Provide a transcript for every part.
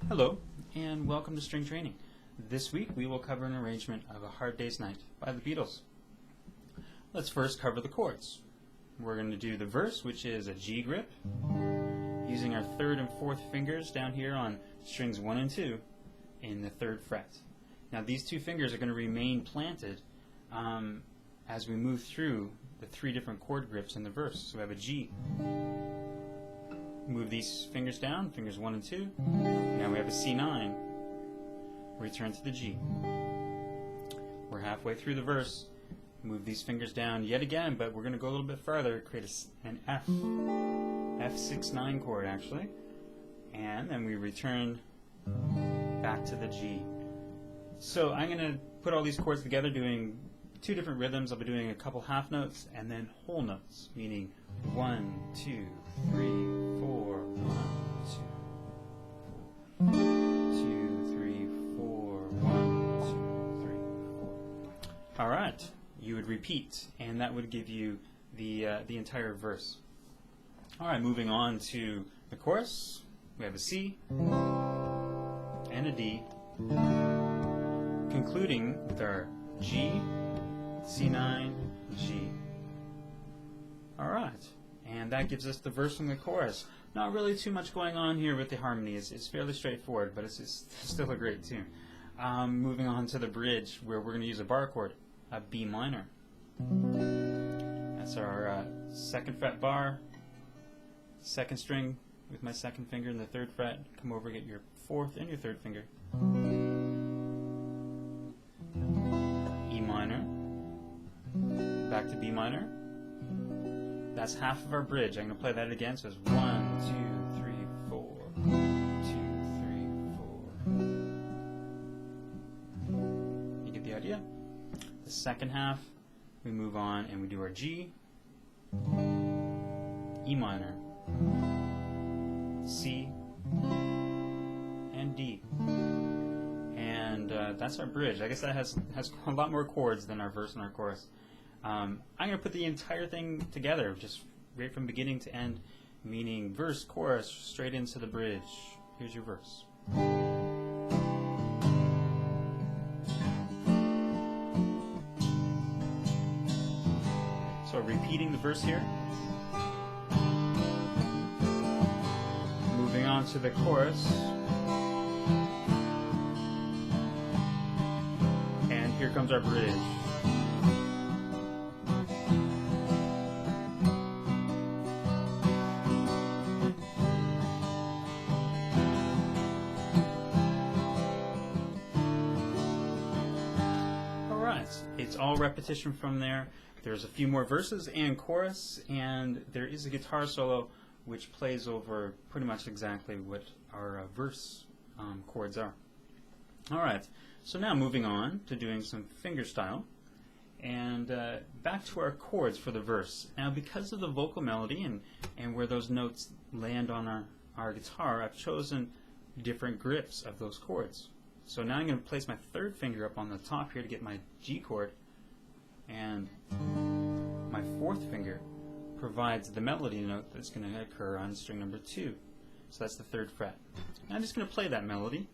Hello, and welcome to String Training. This week we will cover an arrangement of A Hard Day's Night by the Beatles. Let's first cover the chords. We're going to do the verse, which is a G grip, using our third and fourth fingers down here on strings 1 and 2 in the 3rd fret. Now these two fingers are going to remain planted as we move through the 3 different chord grips in the verse. So we have a G. Move these fingers down, fingers 1 and 2. Now we have a C9. Return to the G. We're halfway through the verse. Move these fingers down yet again, but we're going to go a little bit further, create an F. F6-9 chord actually. And then we return back to the G. So I'm going to put all these chords together doing 2 different rhythms. I'll be doing a couple half notes and then whole notes, meaning 1, 2, 3, 4, 1, 2, 2, 3, 4, 1, 2, 3, 4. All right, you would repeat, and that would give you the entire verse. All right, moving on to the chorus. We have a C and a D, concluding with our G, C9, G. All right, and that gives us the verse and the chorus. Not really too much going on here with the harmony. It's fairly straightforward, but it's still a great tune. Moving on to the bridge, where we're going to use a bar chord, a B minor. That's our 2nd fret bar, 2nd string with my 2nd finger in the 3rd fret. Come over, get your 4th and your 3rd finger. E minor, back to B minor. That's half of our bridge. I'm going to play that again. So it's 1, 2, 3, 4, 2, 3, 4. You get the idea? The second half, we move on and we do our G, E minor, C, and D. And that's our bridge. I guess that has a lot more chords than our verse and our chorus. I'm going to put the entire thing together, just right from beginning to end, meaning verse, chorus, straight into the bridge. Here's your verse. So repeating the verse here. Moving on to the chorus. And here comes our bridge. It's all repetition from there. There's a few more verses and chorus, and there is a guitar solo which plays over pretty much exactly what our verse chords are. Alright, so now moving on to doing some fingerstyle, and back to our chords for the verse. Now because of the vocal melody and where those notes land on our guitar, I've chosen different grips of those chords. So now I'm going to place my 3rd finger up on the top here to get my G chord, and my 4th finger provides the melody note that's going to occur on string number 2. So that's the 3rd fret. Now I'm just going to play that melody.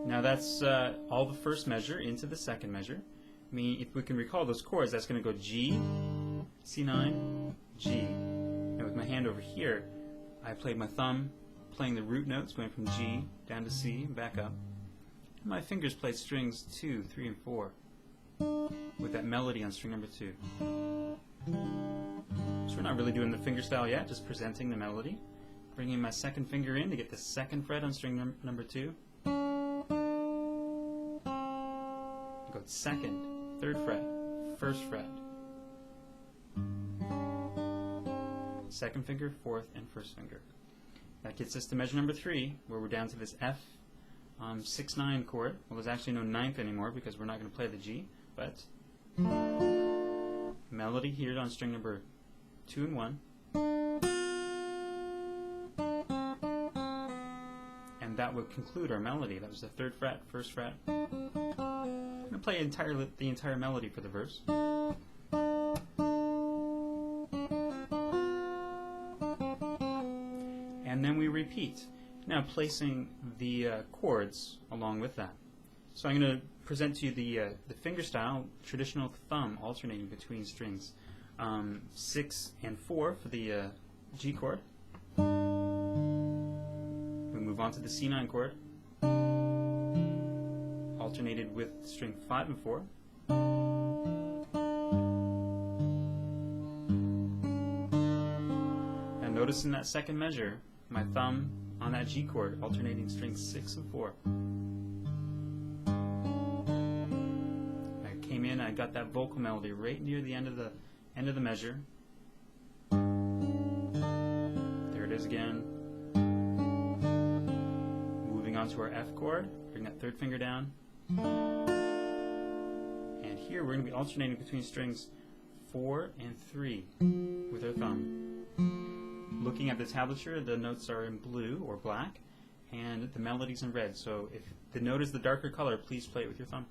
Now that's all the first measure into the 2nd measure. I mean, if we can recall those chords, that's going to go G, C9, G. And with my hand over here, I played my thumb, playing the root notes, going from G down to C and back up. And my fingers played strings 2, 3, and 4 with that melody on string number 2. So we're not really doing the fingerstyle yet, just presenting the melody. Bringing my 2nd finger in to get the 2nd fret on string number 2. Go 2nd, 3rd fret, 1st fret. 2nd finger, 4th, and 1st finger. That gets us to measure number 3, where we're down to this F 6-9 chord. Well, there's actually no 9th anymore because we're not going to play the G, but melody here on string number 2 and 1. And that would conclude our melody. That was the 3rd fret, 1st fret. I'm going to play the entire melody for the verse. and then we repeat. Now placing the chords along with that. So I'm going to present to you the finger style, traditional thumb alternating between strings. 6 and 4 for the G chord. We move on to the C9 chord, alternated with string 5 and 4. And notice in that second measure, my thumb on that G chord alternating strings 6 and 4. I came in, I got that vocal melody right near the end of the measure. There it is again. Moving on to our F chord, bring that third finger down. And here we're going to be alternating between strings 4 and 3 with our thumb. Looking at the tablature, the notes are in blue or black, and the melody's in red. So if the note is the darker color, please play it with your thumb.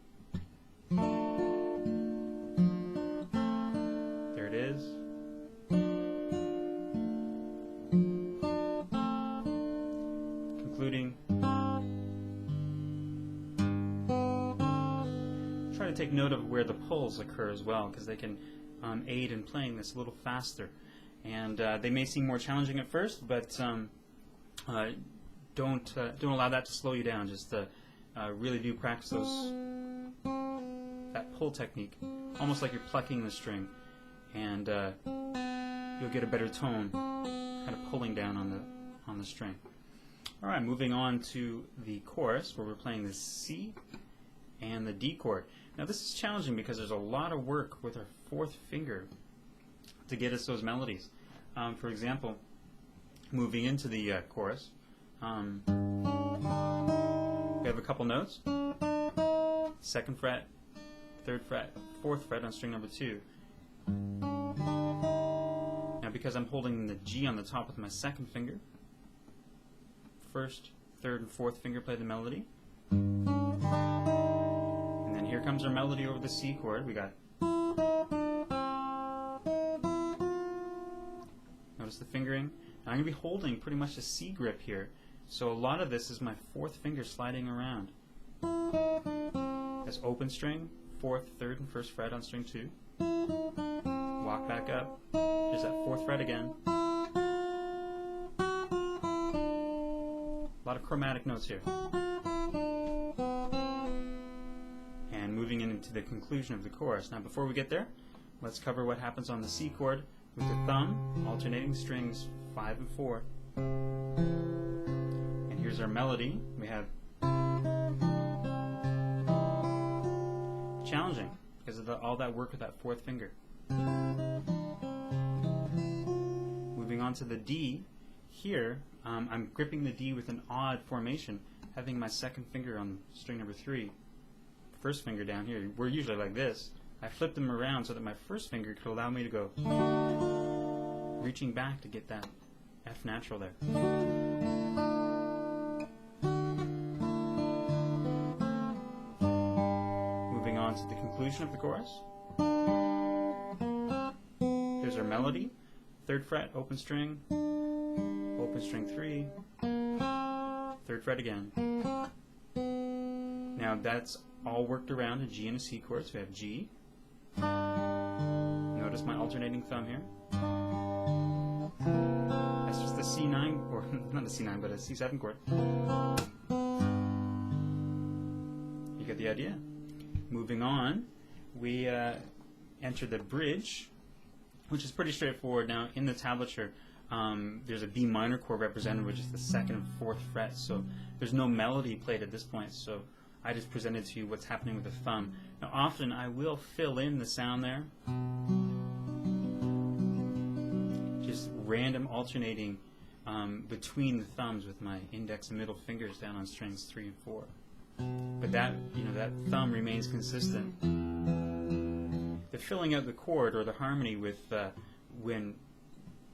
There it is. Concluding. Try to take note of where the pulls occur as well, because they can aid in playing this a little faster. And they may seem more challenging at first, but don't allow that to slow you down. Just really do practice that pull technique, almost like you're plucking the string, and you'll get a better tone, kind of pulling down on the string. All right, moving on to the chorus, where we're playing the C and the D chord. Now this is challenging because there's a lot of work with our fourth finger to get us those melodies. For example, moving into the chorus, we have a couple notes. 2nd fret, 3rd fret, 4th fret on string number 2. Now because I'm holding the G on the top with my 2nd finger, 1st, 3rd, and 4th finger play the melody. And then here comes our melody over the C chord. We got the fingering. Now I'm going to be holding pretty much a C grip here, so a lot of this is my 4th finger sliding around. That's open string, 4th, 3rd, and 1st fret on string 2. Walk back up. There's that 4th fret again. A lot of chromatic notes here. And moving into the conclusion of the chorus. Now before we get there, let's cover what happens on the C chord with the thumb alternating strings 5 and 4. And here's our melody. We have challenging because of all that work with that 4th finger. Moving on to the D, here I'm gripping the D with an odd formation, having my 2nd finger on string number 3, 1st finger down here. We're usually like this. I flipped them around so that my 1st finger could allow me to go, reaching back to get that F natural there. Moving on to the conclusion of the chorus. Here's our melody. 3rd fret, open string 3, 3rd fret again. Now that's all worked around a G and a C chord, so we have G. Notice my alternating thumb here. That's just the C9, or not a C9, but a C7 chord. You get the idea? Moving on, we enter the bridge, which is pretty straightforward. Now, in the tablature, there's a B minor chord represented, which is the 2nd and 4th fret, so there's no melody played at this point, so I just presented to you what's happening with the thumb. Now often I will fill in the sound there, just random alternating between the thumbs with my index and middle fingers down on strings 3 and 4. But that, that thumb remains consistent. The filling out the chord or the harmony with when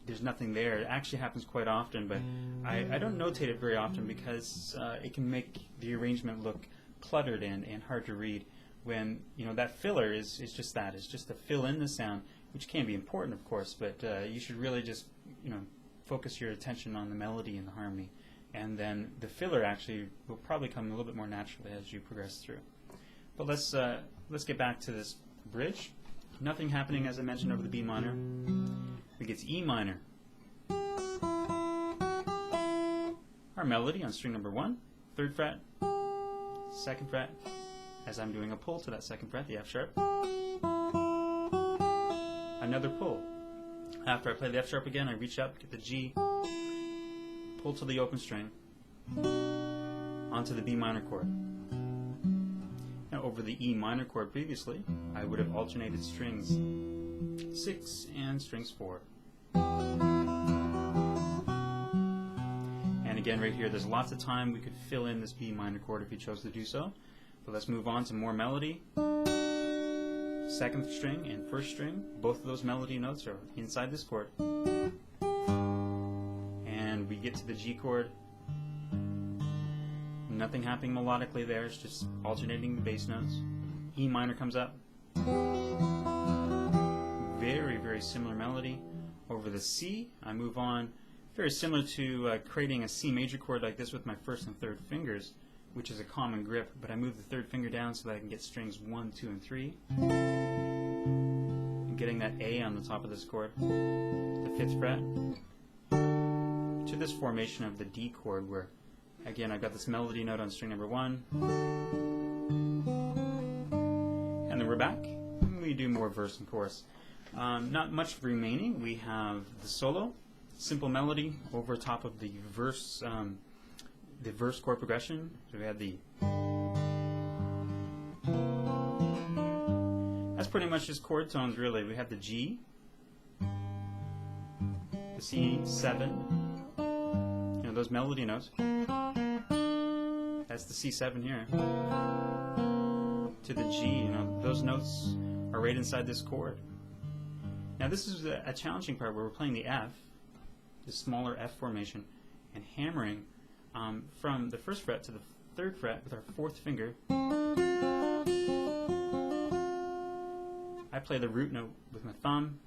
there's nothing there, it actually happens quite often, but I don't notate it very often because it can make the arrangement look cluttered and hard to read when that filler is just that. It's just to fill in the sound, which can be important of course, but you should really just focus your attention on the melody and the harmony. And then the filler actually will probably come a little bit more naturally as you progress through. But let's get back to this bridge. Nothing happening, as I mentioned, over the B minor. We get to E minor. Our melody on string number 1, 3rd fret, 2nd fret, as I'm doing a pull to that 2nd fret, the F sharp. Another pull. After I play the F sharp again, I reach up, get the G, pull to the open string, onto the B minor chord. Now over the E minor chord previously, I would have alternated strings 6 and strings 4. And again, right here, there's lots of time we could fill in this B minor chord if you chose to do so. But let's move on to more melody. 2nd string and 1st string, both of those melody notes are inside this chord. And we get to the G chord. Nothing happening melodically there, it's just alternating the bass notes. E minor comes up. Very, very similar melody. Over the C, I move on. Very similar to creating a C major chord like this with my 1st and 3rd fingers, which is a common grip, but I move the 3rd finger down so that I can get strings 1, 2, and 3. And getting that A on the top of this chord, the 5th fret, to this formation of the D chord where, again, I've got this melody note on string number 1. And then we're back. We do more verse and chorus. Not much remaining. We have the solo, simple melody over top of the verse chord progression. So we have the. That's pretty much just chord tones, really. We have the G, the C7, those melody notes. That's the C7 here. To the G, those notes are right inside this chord. Now this is a challenging part where we're playing the F, the smaller F formation, and hammering from the 1st fret to the 3rd fret with our 4th finger. I play the root note with my thumb.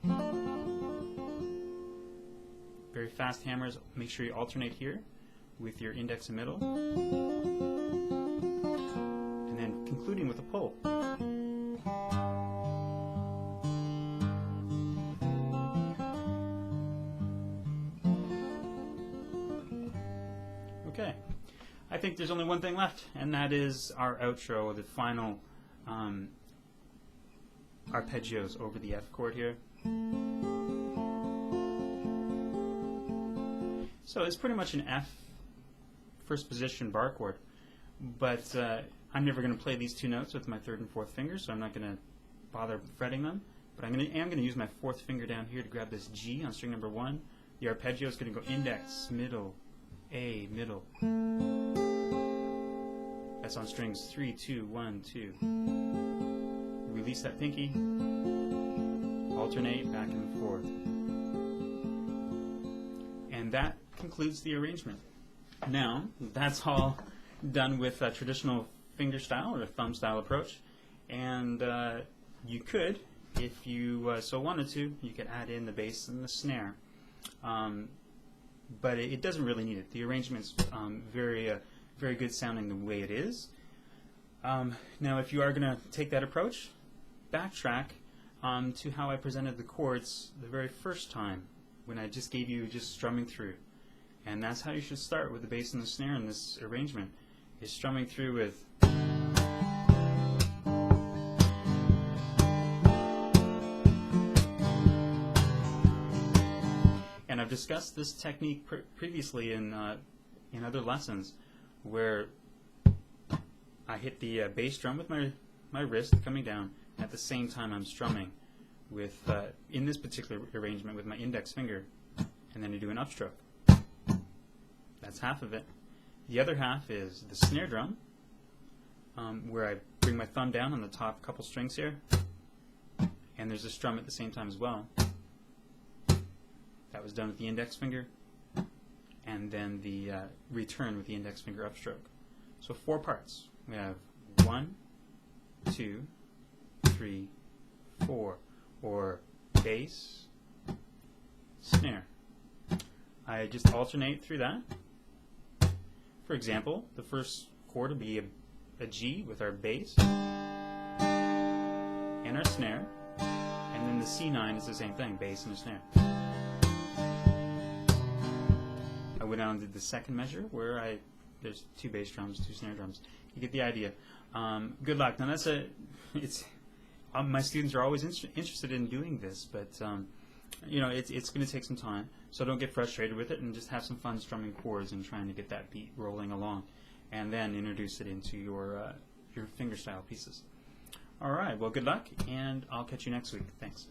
Very fast hammers. Make sure you alternate here with your index and middle. And then concluding with a pull. Okay, I think there's only one thing left, and that is our outro, the final arpeggios over the F chord here. So it's pretty much an F 1st position bar chord, but I'm never going to play these 2 notes with my 3rd and 4th fingers, so I'm not going to bother fretting them. But am going to use my 4th finger down here to grab this G on string number 1. The arpeggio is going to go index, middle, A, middle. That's on strings 3, 2, 1, 2. Release that pinky, alternate back and forth. And that concludes the arrangement. Now, that's all done with a traditional finger style or a thumb style approach. And you could, if you so wanted to, you could add in the bass and the snare. But it doesn't really need it. The arrangement's very good sounding the way it is. Now, if you are going to take that approach, backtrack to how I presented the chords the very first time when I just gave you just strumming through. And that's how you should start with the bass and the snare in this arrangement, is strumming through with and I've discussed this technique previously in other lessons where I hit the bass drum with my wrist coming down. At the same time I'm strumming with, in this particular arrangement, with my index finger, and then I do an upstroke. That's half of it. The other half is the snare drum, where I bring my thumb down on the top couple strings here, and there's a strum at the same time as well. That was done with the index finger, and then the return with the index finger upstroke. So 4 parts. We have 1, 2, 3, 4, or bass, snare, I just alternate through that. For example, the first chord will be a G with our bass and our snare, and then the C9 is the same thing, bass and a snare. I went down and did the second measure where there's 2 bass drums, 2 snare drums. You get the idea. Good luck. Now my students are always interested in doing this, but it's going to take some time. So don't get frustrated with it, and just have some fun strumming chords and trying to get that beat rolling along, and then introduce it into your fingerstyle pieces. All right. Well, good luck, and I'll catch you next week. Thanks.